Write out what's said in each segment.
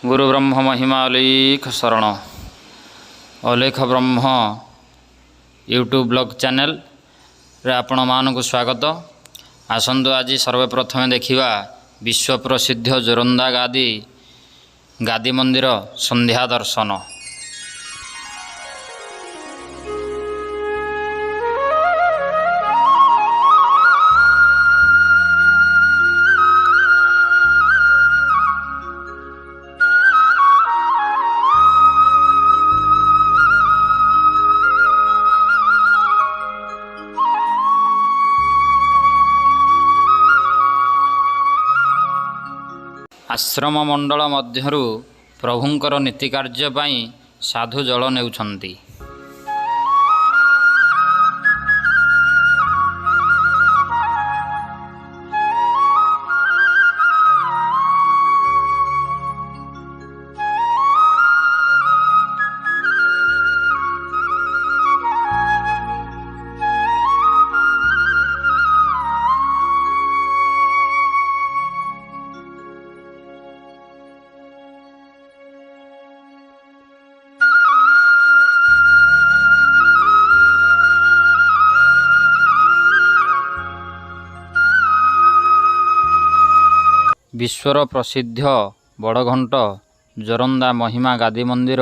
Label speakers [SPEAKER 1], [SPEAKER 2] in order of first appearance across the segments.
[SPEAKER 1] गुरु ब्रह्म महिमा अलेख शरण अलेख ब्रह्म YouTube blog channel रे आपण मानकु स्वागत। आसंतु आज सर्वप्रथमे देखिवा विश्व प्रसिद्ध जोरंदा गादी मंदिर संध्या दर्शन। आश्रम मंडल मध्यरु प्रभुंकर नीति कार्य पाई साधु जल नेउछंती। विश्वर प्रसिद्ध बड़घंट जोरंदा महिमा गादी मंदिर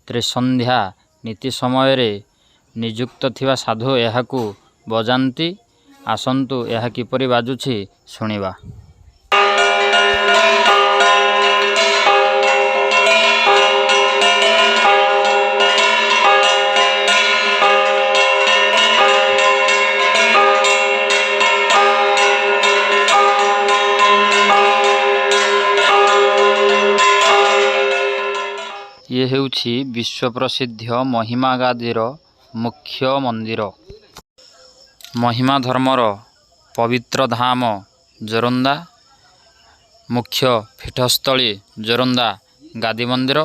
[SPEAKER 1] त्रिसंध्या नीति समय रे नियुक्त थिवा साधु एहाकू बजांती। आसंतु एहा किपरि बाजुछि सुनिबा। ये हेउछि विश्व प्रसिद्ध महिमा गादीर मुख्य मंदिर। महिमा धर्मर पवित्र धाम जोरंदा मुख्य पीठस्थली जोरंदा गादी मंदिर।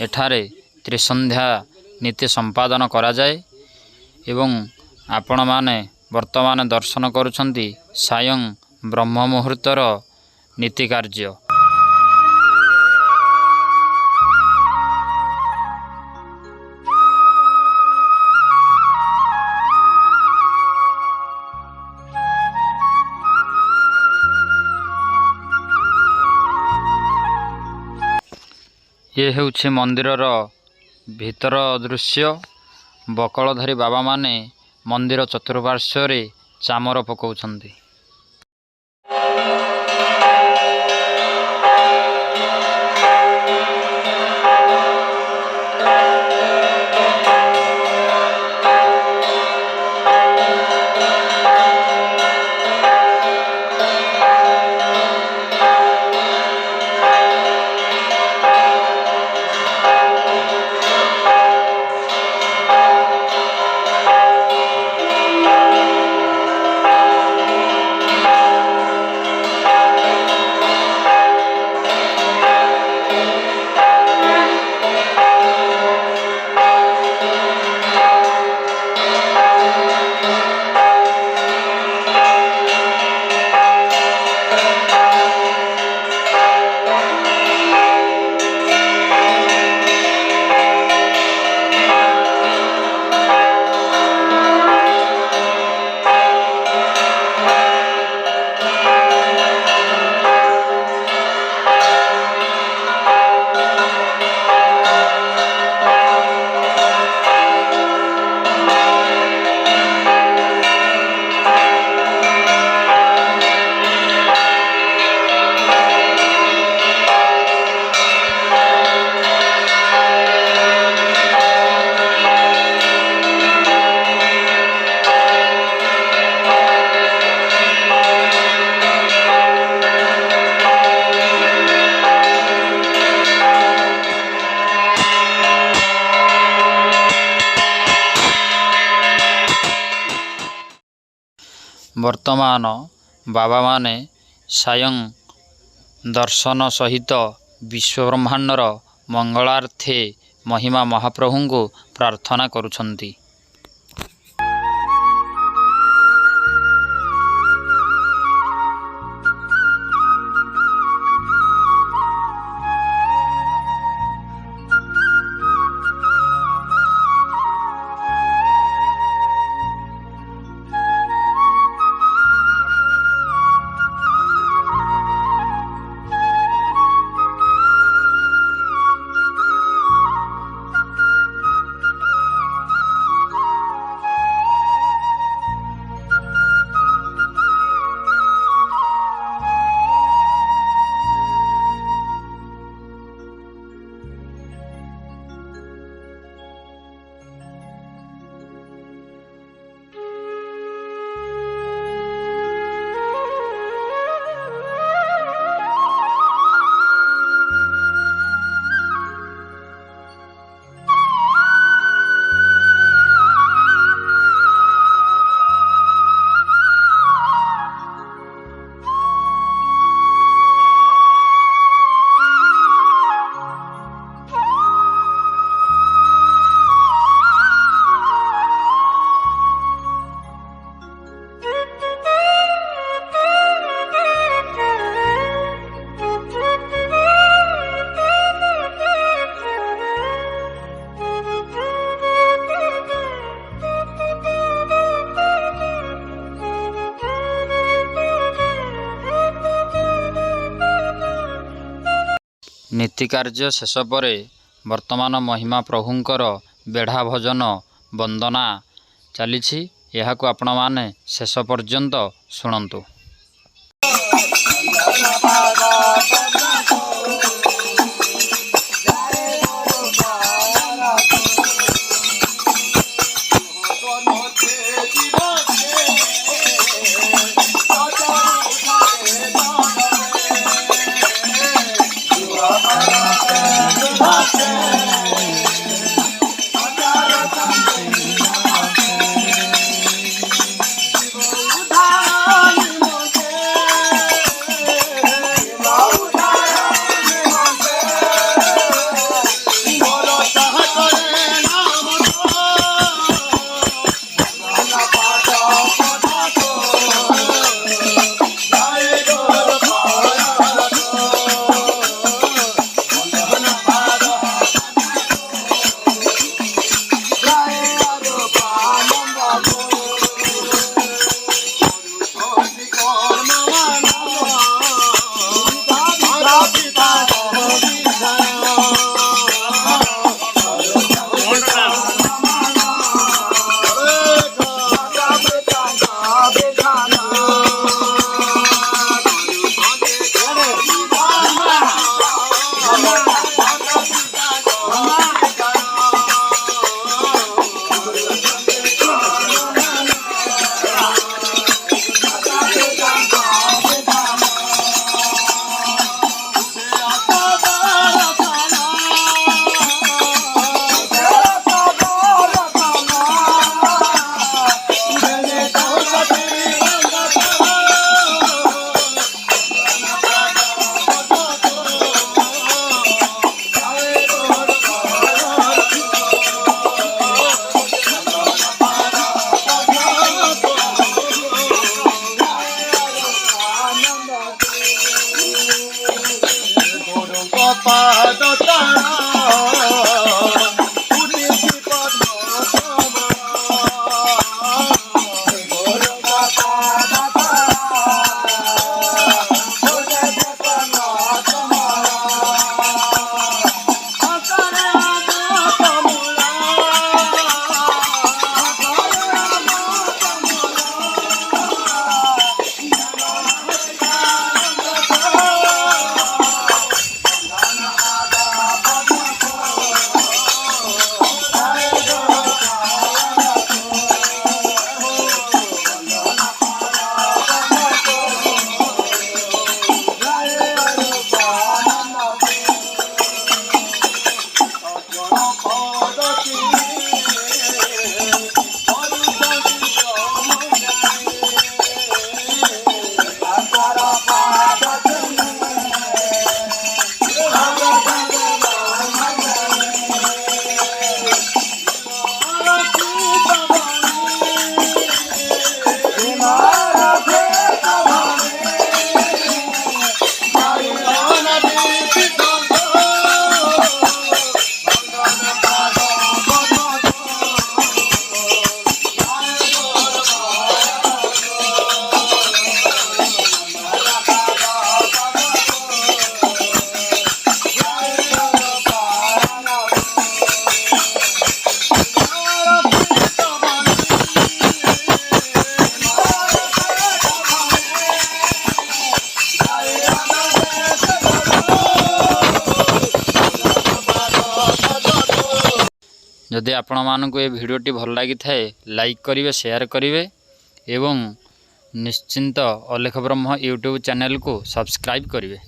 [SPEAKER 1] एठारे त्रिसंध्या नीति संपादन करा जाए एवं आपण माने वर्तमान दर्शन करुछंती सायं ब्रह्म मुहूर्तर नीति कार्य। ये हेउछि मंदिरर भीतर दृश्य। बकलधारी बाबा माने मंदिर चतुर्पार्श्व रे चामर पकाउछंती। वर्तमान बाबा माने सायं दर्शन सहित विश्व ब्रह्मांडर मंगलार्थे महिमा महाप्रभु को प्रार्थना करुछंती। ନୀତି କାର୍ଯ୍ୟ ଶେଷ ପରେ ବର୍ତ୍ତମାନ ମହିମା ପ୍ରଭୁଙ୍କର ବେଢ଼ା ଭଜନ ବନ୍ଦନା ଚାଲିଛି। ଏହାକୁ ଆପଣମାନେ ଶେଷ ପର୍ଯ୍ୟନ୍ତ ଶୁଣନ୍ତୁ। ଯଦି ଆପଣମାନଙ୍କୁ ଏ ଭିଡ଼ିଓଟି ଭଲ ଲାଗିଥାଏ ଲାଇକ୍ କରିବେ, ସେୟାର କରିବେ ଏବଂ ନିଶ୍ଚିନ୍ତ ଅଲେଖ ବ୍ରହ୍ମ ୟୁଟ୍ୟୁବ୍ ଚ୍ୟାନେଲକୁ ସବସ୍କ୍ରାଇବ୍ କରିବେ।